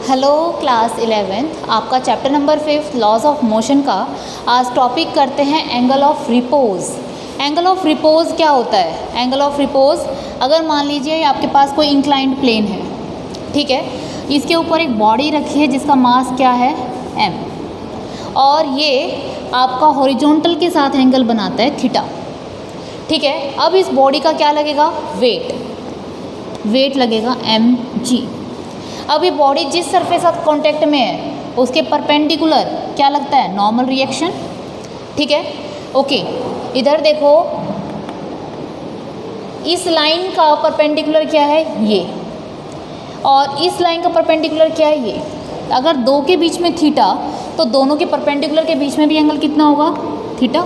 Hello class 11th, आपका chapter number 5 laws of motion का आज टॉपिक करते हैं angle of repose. Angle of repose क्या होता है? एंगल ऑफ रिपोज, अगर मान लीजिए आपके पास कोई इंक्लाइंड प्लेन है, ठीक है, इसके ऊपर एक बॉडी रखी है जिसका मास क्या है m, और ये आपका हॉरिजॉन्टल के साथ एंगल बनाता है थीटा, ठीक है। अब इस बॉडी का क्या लगेगा? वेट लगेगा mg। अब ये बॉडी जिस सरफेस साथ कांटेक्ट में है उसके परपेंडिकुलर क्या लगता है? नॉर्मल रिएक्शन, ठीक है, ओके। इधर देखो, इस लाइन का परपेंडिकुलर क्या है? ये, और इस लाइन का परपेंडिकुलर क्या है? ये। अगर दो के बीच में थीटा, तो दोनों के परपेंडिकुलर के बीच में भी एंगल कितना होगा? थीटा।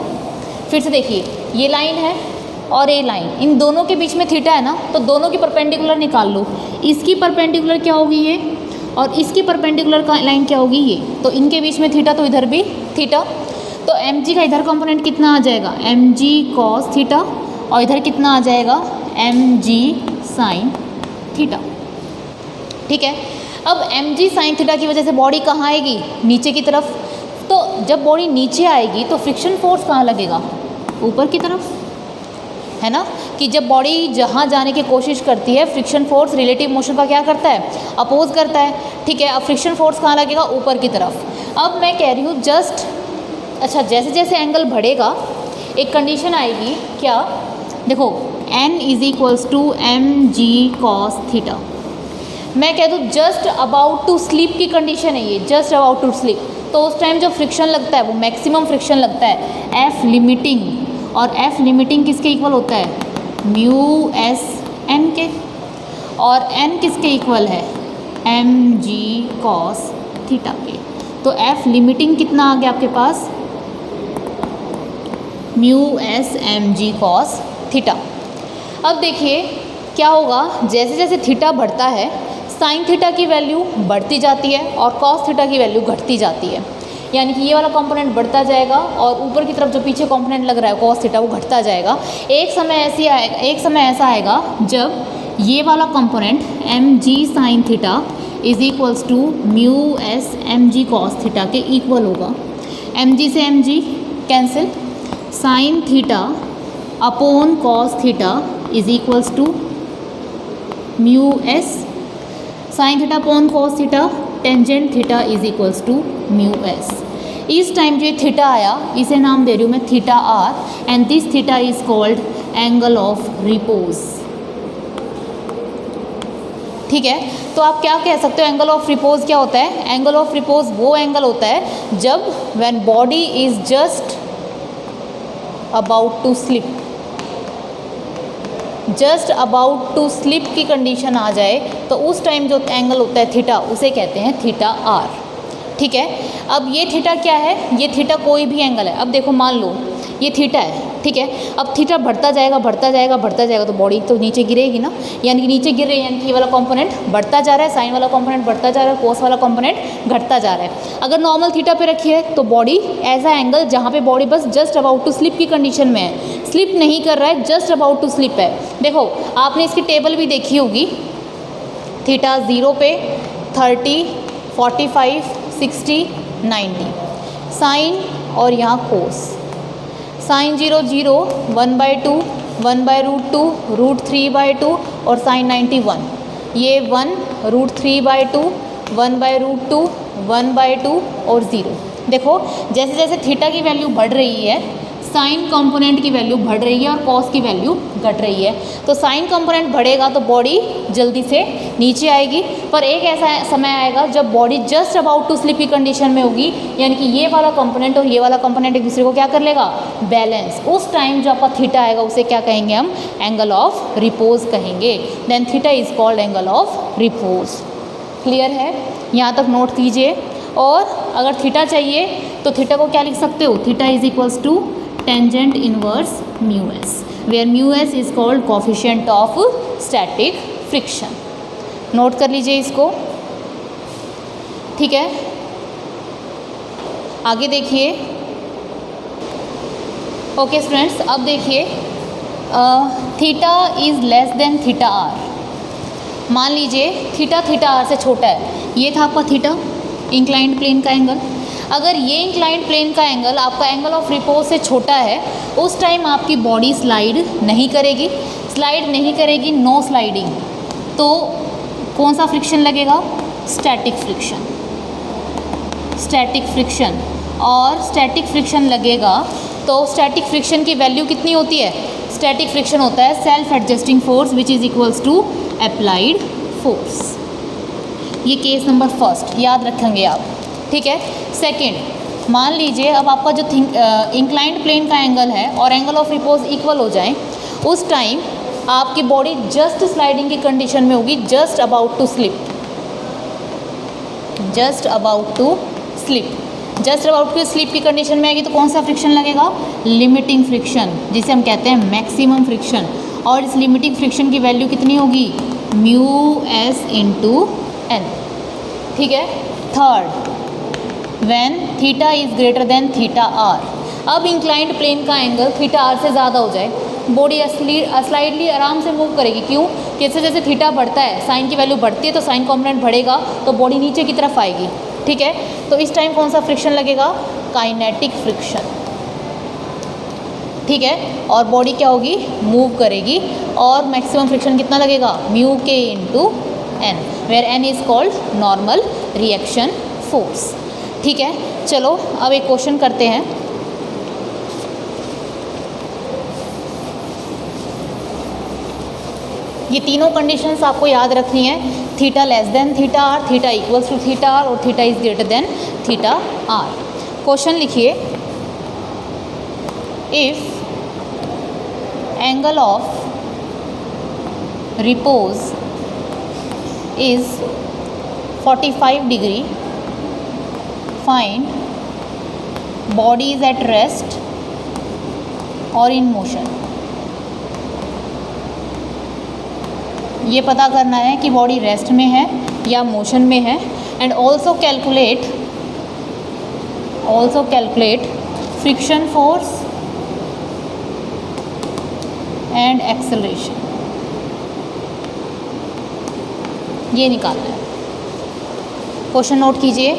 फिर से देखिए, ये लाइन है और ये लाइन, इन दोनों के बीच में थीटा है ना, तो दोनों की परपेंडिकुलर निकाल लो। इसकी परपेंडिकुलर क्या होगी? ये, और इसकी परपेंडिकुलर का लाइन क्या होगी? ये। तो इनके बीच में थीटा, तो इधर भी थीटा। तो mg का इधर कंपोनेंट कितना आ जाएगा? mg cos थीटा, और इधर कितना आ जाएगा? mg sin थीटा, ठीक है। अब mg sin थीटा की वजह से बॉडी कहाँ आएगी? नीचे की तरफ। तो जब बॉडी नीचे आएगी तो फ्रिक्शन फोर्स कहाँ लगेगा? ऊपर की तरफ, है ना। कि जब बॉडी जहाँ जाने की कोशिश करती है, फ्रिक्शन फोर्स रिलेटिव मोशन का क्या करता है? अपोज करता है, ठीक है। अब फ्रिक्शन फोर्स कहाँ लगेगा? ऊपर की तरफ। अब मैं कह रही हूँ जस्ट, अच्छा, जैसे जैसे एंगल बढ़ेगा एक कंडीशन आएगी, क्या? देखो, n = mg cos थीटा। मैं कह दूँ जस्ट अबाउट टू स्लिप की कंडीशन है ये, जस्ट अबाउट टू स्लिप। तो उस टाइम जो फ्रिक्शन लगता है वो मैक्सिमम फ्रिक्शन लगता है F लिमिटिंग, और F लिमिटिंग किसके इक्वल होता है? म्यू एस n के, और n किसके इक्वल है? mg cos थीटा के। तो F लिमिटिंग कितना आ गया आपके पास? Mu S mg cos theta. अब देखिए क्या होगा, जैसे जैसे थीटा बढ़ता है साइन थीटा की वैल्यू बढ़ती जाती है और कॉस थीटा की वैल्यू घटती जाती है। यानी कि ये वाला कंपोनेंट बढ़ता जाएगा और ऊपर की तरफ जो पीछे कंपोनेंट लग रहा है कॉस थीटा, वो घटता जाएगा। एक समय ऐसा आएगा जब ये वाला component mg sin theta = mu S mg cos theta के इक्वल होगा। mg से mg cancel, sin theta upon cos theta = mu S sin theta upon cos theta, tangent theta = mu S. इस टाइम जो ये थीटा आया, इसे नाम दे रही हूँ मैं theta r, and this theta is called angle of repose, ठीक है। तो आप क्या कह सकते हो? एंगल ऑफ रिपोज क्या होता है? एंगल ऑफ रिपोज वो एंगल होता है जब when body is just about to slip, just about to slip की कंडीशन आ जाए, तो उस टाइम जो एंगल होता है थीटा, उसे कहते हैं थीटा r, ठीक है। अब ये थीटा क्या है? ये थीटा कोई भी एंगल है। अब देखो, मान लो ये थीटा है, ठीक है। अब थीटा बढ़ता जाएगा बढ़ता जाएगा बढ़ता जाएगा, तो बॉडी तो नीचे गिरेगी ना, यानी कि नीचे गिर रही है, यानी कि ये वाला कंपोनेंट बढ़ता जा रहा है, साइन वाला कंपोनेंट बढ़ता जा रहा है, कोस वाला कंपोनेंट घटता जा रहा है। अगर नॉर्मल थीटा पे रखी है तो बॉडी ऐसा एंगल जहाँ पे बॉडी बस जस्ट अबाउट टू स्लिप की कंडीशन में है, स्लिप नहीं कर रहा है, जस्ट अबाउट टू स्लिप है। देखो, आपने इसकी टेबल भी देखी होगी, थीटा 0 पे 30, 45, 60, 90, साइन और यहाँ कोस। साइन 0 0, 1/2, 1/√2, √3/2 और साइन 90 1। ये 1, √3/2, 1/√2, 1/2 और 0। देखो, जैसे जैसे थीटा की वैल्यू बढ़ रही है, साइन कंपोनेंट की वैल्यू बढ़ रही है और कॉस की वैल्यू घट रही है। तो साइन कंपोनेंट बढ़ेगा तो बॉडी जल्दी से नीचे आएगी, पर एक ऐसा समय आएगा जब body just about to slip की कंडीशन में होगी, यानी कि ये वाला कंपोनेंट और ये वाला कंपोनेंट एक दूसरे को क्या कर लेगा? बैलेंस। उस टाइम जो आपका थीटा आएगा उसे क्या कहेंगे हम? एंगल ऑफ रिपोज कहेंगे। Then theta is called angle of repose. Clear है? यहाँ तक नोट कीजिए। और अगर थीटा चाहिए तो थीटा को क्या लिख सकते हो? Theta = tangent inverse mu S, where mu S is called coefficient of static friction. Note कर लीजिए इसको, ठीक है। आगे देखिए, ओके स्टूडेंट्स, अब देखिए theta is less than theta R. मान लीजिए थीटा r से छोटा है, ये था आपका थीटा, इंक्लाइंड प्लेन का एंगल। अगर ये इंक्लाइंड प्लेन का एंगल आपका एंगल ऑफ रिपोज से छोटा है, उस टाइम आपकी बॉडी स्लाइड नहीं करेगी। स्लाइड नहीं करेगी, नो स्लाइडिंग, तो कौन सा फ्रिक्शन लगेगा? Static friction. स्टैटिक फ्रिक्शन, और स्टैटिक फ्रिक्शन लगेगा तो स्टैटिक फ्रिक्शन की वैल्यू कितनी होती है? स्टैटिक फ्रिक्शन होता है self adjusting force which is equals to applied force. ये केस नंबर फर्स्ट याद रखेंगे आप, ठीक है। सेकंड, मान लीजिए अब आपका जो इंक्लाइंड प्लेन का एंगल है और एंगल ऑफ रिपोज इक्वल हो जाए, उस टाइम आपकी बॉडी जस्ट स्लाइडिंग की कंडीशन में होगी, just about to slip. Just about to slip, just about to slip की कंडीशन में आएगी तो कौन सा फ्रिक्शन लगेगा? लिमिटिंग फ्रिक्शन, जिसे हम कहते हैं मैक्सिमम फ्रिक्शन। और इस लिमिटिंग फ्रिक्शन की वैल्यू कितनी होगी? म्यू एस इंटू एन, ठीक है। Third, when theta is greater than theta R. अब इंक्लाइंड प्लेन का एंगल थीटा आर से ज़्यादा हो जाए, बॉडी स्लाइडली आराम से मूव करेगी। क्यों? जैसे जैसे थीटा बढ़ता है, साइन की वैल्यू बढ़ती है तो साइन कॉम्पोनेंट बढ़ेगा, तो बॉडी नीचे की तरफ आएगी, ठीक है। तो इस टाइम कौन सा फ्रिक्शन लगेगा? काइनेटिक फ्रिक्शन, ठीक है। और बॉडी क्या होगी? मूव करेगी। और मैक्सिमम फ्रिक्शन कितना लगेगा? म्यू के into N, where N is called normal reaction force, ठीक है। चलो अब एक क्वेश्चन करते हैं। ये तीनों कंडीशंस आपको याद रखनी है, theta less than theta R, theta equals to theta R और theta is greater than theta R. Question लिखिए, if angle of repose is 45 degree, find body is at rest और इन मोशन। ये पता करना है कि बॉडी रेस्ट में है या मोशन में है। And also calculate friction force and acceleration, ये निकालना है। क्वेश्चन नोट कीजिए,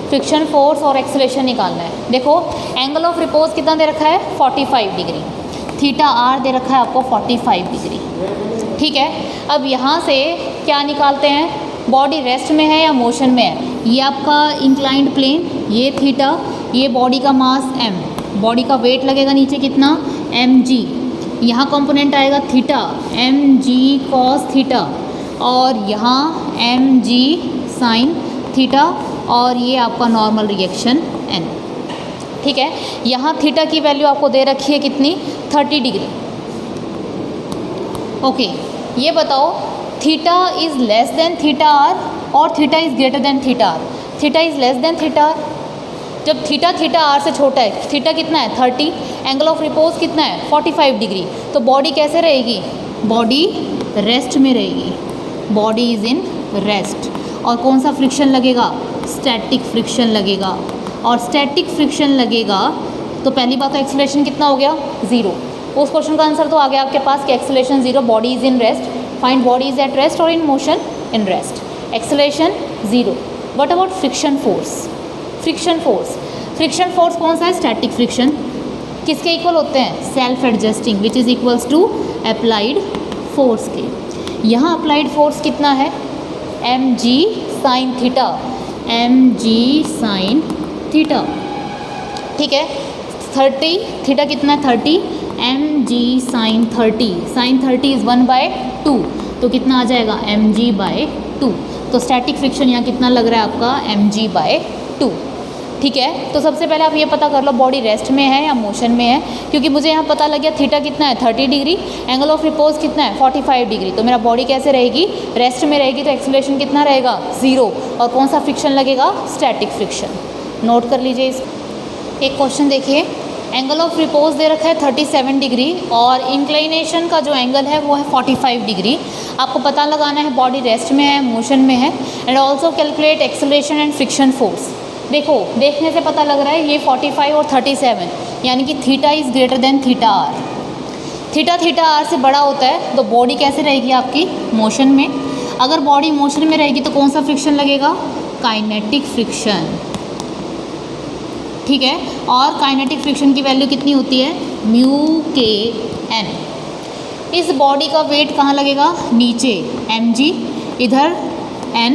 फ्रिक्शन फोर्स और एक्सेलरेशन निकालना है। देखो एंगल ऑफ रिपोज कितना दे रखा है? 45 डिग्री, थीटा आर दे रखा है आपको 45 डिग्री, ठीक है। अब यहाँ से क्या निकालते हैं? बॉडी रेस्ट में है या मोशन में है? ये आपका इंक्लाइंड प्लेन, ये थीटा, ये बॉडी का मास m, बॉडी का वेट लगेगा नीचे कितना? mg। यहाँ कंपोनेंट आएगा थीटा, mg cos थीटा, और यहाँ mg sin थीटा, और ये आपका नॉर्मल रिएक्शन n, ठीक है। यहाँ थीटा की वैल्यू आपको दे रखी है कितनी? 30 डिग्री। ओके, ये बताओ theta is less than theta R और theta is greater than theta R. Theta is less than theta R, जब थीटा आर से छोटा है, थीटा कितना है? 30, एंगल ऑफ रिपोज कितना है? 45 डिग्री। तो बॉडी कैसे रहेगी? बॉडी रेस्ट में रहेगी, बॉडी इज़ इन रेस्ट। और कौन सा फ्रिक्शन लगेगा? स्टैटिक फ्रिक्शन लगेगा। और स्टैटिक फ्रिक्शन लगेगा तो पहली बात तो एक्सेलरेशन कितना हो गया? 0। उस क्वेश्चन का आंसर तो आ गया आपके पास कि acceleration 0, body is in rest, find body is at rest और in motion in rest. Acceleration 0। What about friction force? Friction force कौन सा है? Static friction. किसके इक्वल होते हैं? Self adjusting, which is equals to applied force के। यहाँ applied force कितना है? mg sine theta, mg sine theta, ठीक है। 30, थीटा कितना है? 30, mg साइन 30, साइन 30 इज़ 1/2, तो कितना आ जाएगा? mg/2। तो स्टैटिक फ्रिक्शन यहाँ कितना लग रहा है आपका? mg/2, ठीक है। तो सबसे पहले आप ये पता कर लो बॉडी रेस्ट में है या मोशन में है, क्योंकि मुझे यहाँ पता लग गया थीटा कितना है? 30 डिग्री, एंगल ऑफ रिपोज कितना है? 45 डिग्री। तो मेरा बॉडी कैसे रहेगी? रेस्ट में रहेगी, तो एक्सेलरेशन कितना रहेगा? 0। और कौन सा फ्रिक्शन लगेगा? Static friction. नोट कर लीजिए इस। एक क्वेश्चन देखिए, एंगल ऑफ रिपोज दे रखा है 37 डिग्री और इंक्लिनेशन का जो एंगल है वो है 45 डिग्री। आपको पता लगाना है बॉडी रेस्ट में है, मोशन में है। And also calculate acceleration and friction force. देखो देखने से पता लग रहा है ये 45 और 37, यानी कि theta is greater than theta R. Theta R से बड़ा होता है तो बॉडी कैसे रहेगी आपकी? मोशन में। अगर बॉडी मोशन में रहेगी तो कौन सा फ्रिक्शन लगेगा? काइनेटिक फ्रिक्शन, ठीक है। और काइनेटिक फ्रिक्शन की वैल्यू कितनी होती है, म्यू के एन। इस बॉडी का वेट कहाँ लगेगा, नीचे mg, इधर n,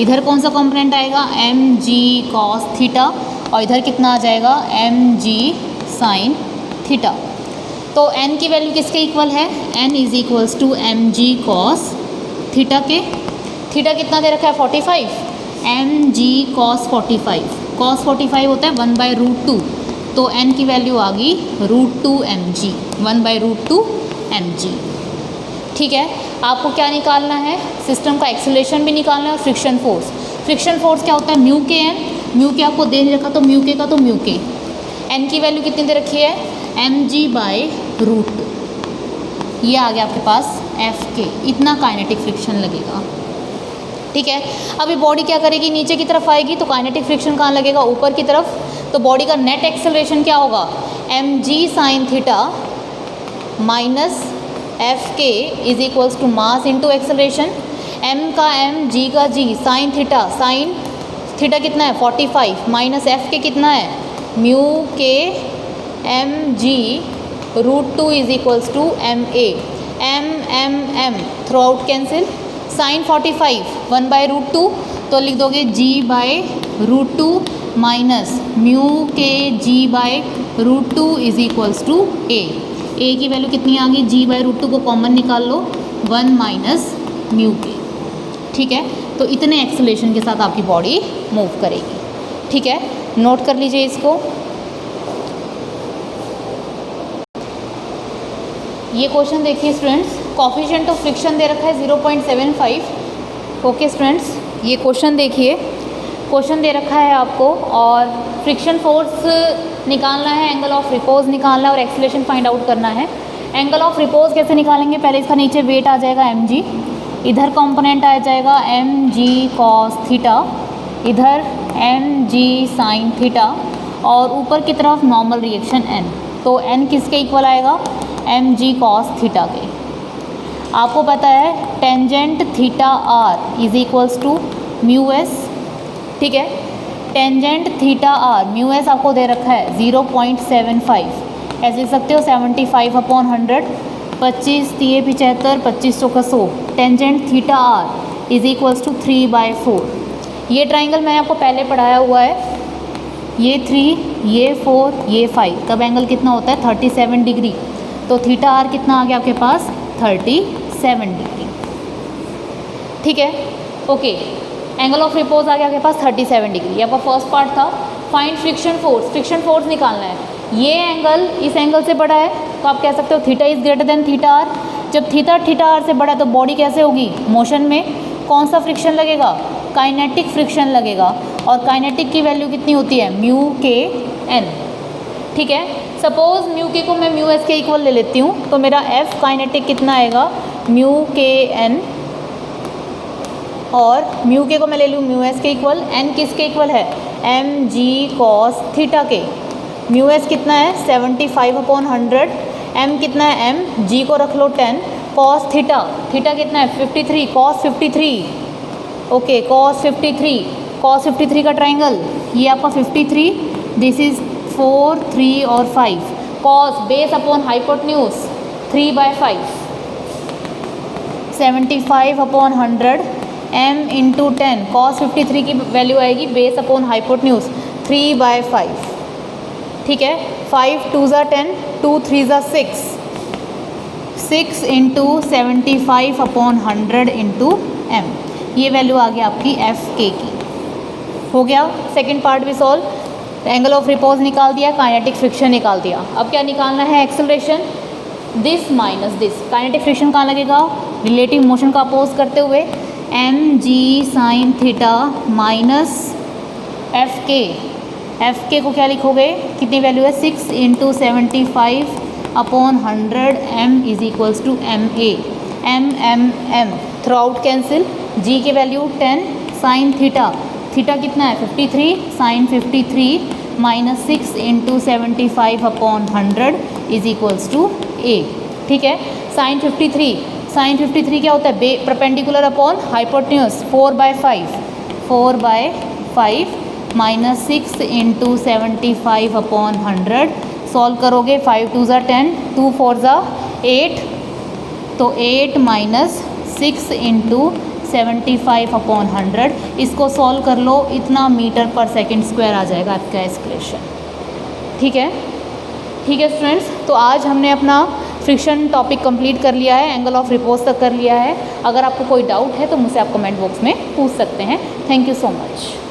इधर कौन सा कंपोनेंट आएगा, mg cos थीटा, और इधर कितना आ जाएगा, mg sin थीटा। तो n की वैल्यू किसके इक्वल है, n is equals to mg cos theta के। थीटा कितना दे रखा है, 45, mg cos 45, cos 45 होता है 1/√2, तो n की वैल्यू आ गई √2 mg, 1/√2 mg, ठीक है। आपको क्या निकालना है, सिस्टम का एक्सेलरेशन भी निकालना है और फ्रिक्शन फोर्स। फ्रिक्शन फोर्स क्या होता है, म्यू के एन, म्यू के आपको दे नहीं रखा तो म्यू के का तो म्यू के, एन की वैल्यू कितनी दे रखी है, mg/√2, ये आ गया आपके पास एफ के, इतना काइनेटिक फ्रिक्शन लगेगा, ठीक है। अभी बॉडी क्या करेगी, नीचे की तरफ आएगी तो काइनेटिक फ्रिक्शन कहाँ लगेगा, ऊपर की तरफ, तो बॉडी का नेट एक्सेलरेशन क्या होगा, mg sin theta minus F के is equals to mass into acceleration, m का m, g का g, साइन थीटा कितना है 45, माइनस एफ के कितना है, म्यू के mg√2 is equals to ma, m throughout cancel, sine 45 1/√2, तो लिख दोगे g/√2 माइनस म्यू के g/√2 is equals to a की वैल्यू कितनी आ गई, g/√2 को कॉमन निकाल लो, 1 माइनस म्यू के, ठीक है। तो इतने एक्सेलरेशन के साथ आपकी बॉडी मूव करेगी, ठीक है। नोट कर लीजिए इसको। ये क्वेश्चन देखिए स्टूडेंट्स, कोफिशिएंट ऑफ फ्रिक्शन दे रखा है 0.75। ओके स्टूडेंट्स, ये क्वेश्चन देखिए, क्वेश्चन दे रखा है आपको और फ्रिक्शन फोर्स निकालना है, एंगल ऑफ रिपोज निकालना है और एक्सेलरेशन फाइंड आउट करना है। एंगल ऑफ रिपोज कैसे निकालेंगे, पहले इसका नीचे वेट आ जाएगा mg, इधर कंपोनेंट आ जाएगा mg cos थीटा, इधर mg sin थीटा, और ऊपर की तरफ नॉर्मल रिएक्शन n, तो n किसके इक्वल आएगा, mg cos थीटा के। आपको पता है tangent theta r is equals to mu S, ठीक है। Tangent theta r, mu S आपको दे रखा है 0.75, ऐसे लिख सकते हो 75/100, 25 3 75, 25 चौका 100, tangent theta r is equals to 3/4। ये ट्राइंगल मैंने आपको पहले पढ़ाया हुआ है, ये 3, ये 4, ये 5, तब एंगल कितना होता है 37 डिग्री, तो थीटा r कितना आ गया आपके पास 37 डिग्री, ठीक है। ओके, एंगल ऑफ रिपोज आ गया आपके पास 37 डिग्री, ये आपका फर्स्ट पार्ट था। Find friction force, friction force निकालना है। ये एंगल इस एंगल से बड़ा है तो आप कह सकते हो theta is greater than theta R. जब थीटा आर से बड़ा है तो बॉडी कैसे होगी, मोशन में। कौन सा फ्रिक्शन लगेगा, काइनेटिक फ्रिक्शन लगेगा, और काइनेटिक की वैल्यू कितनी होती है, म्यू के एन, ठीक है। सपोज म्यू के को मैं म्यू एस के इक्वल ले लेती हूँ, तो मेरा एफ काइनेटिक कितना आएगा, म्यू के एन, और म्यू के को मैं ले लूँ म्यू एस के इक्वल, एन किसके इक्वल है, एम जी कॉस थीटा के। म्यू एस कितना है 75/100, एम कितना है एम, जी को रख लो 10, कॉस थीटा, थीटा कितना है 53, कॉस 53, ओके कॉस 53, कॉस 53 का ट्राइंगल, ये आपका 53, दिस इज 4, 3 और 5, cos base upon hypotenuse 3/5, 75/100, m into 10, cos 53 की वैल्यू आएगी बेस अपॉन हाइपोटेन्यूज 3/5, ठीक है। 5 2 ज़ा 10, 2 3 ज़ा 6, 6 इंटू 75/100 इंटू m, ये वैल्यू आ गया आपकी एफ के की। हो गया सेकंड पार्ट भी सॉल्व। एंगल ऑफ रिपोज निकाल दिया, काइनेटिक फ्रिक्शन निकाल दिया। अब क्या निकालना है, acceleration, this minus this. Kinetic friction कहाँ लगेगा, रिलेटिव मोशन का अपोज करते हुए, M G sine theta minus F के को क्या लिखोगे, कितनी वैल्यू है 6 into 75/100, m is equals to M A, M throughout cancel, g की वैल्यू 10, साइन थीटा कितना है 53, sine 53 minus 6 into 75/100 is equals to a, ठीक है। साइन 53 क्या होता है, perpendicular upon hypotenuse 4/5, 4/5 minus 6 into 75/100। Solve करोगे 5 2 ज़ा 10, 2 4 ज़ा 8, तो 8 माइनस 6 इंटू 75/100। इसको सॉल्व कर लो, इतना मीटर पर सेकंड स्क्वायर आ जाएगा आपका एक्सप्रेशन। ठीक है, ठीक है स्टूडेंट्स, तो आज हमने अपना फ्रिक्शन टॉपिक कंप्लीट कर लिया है, एंगल ऑफ रिपोज तक कर लिया है। अगर आपको कोई डाउट है तो मुझसे आप कमेंट बॉक्स में पूछ सकते हैं। Thank you so much.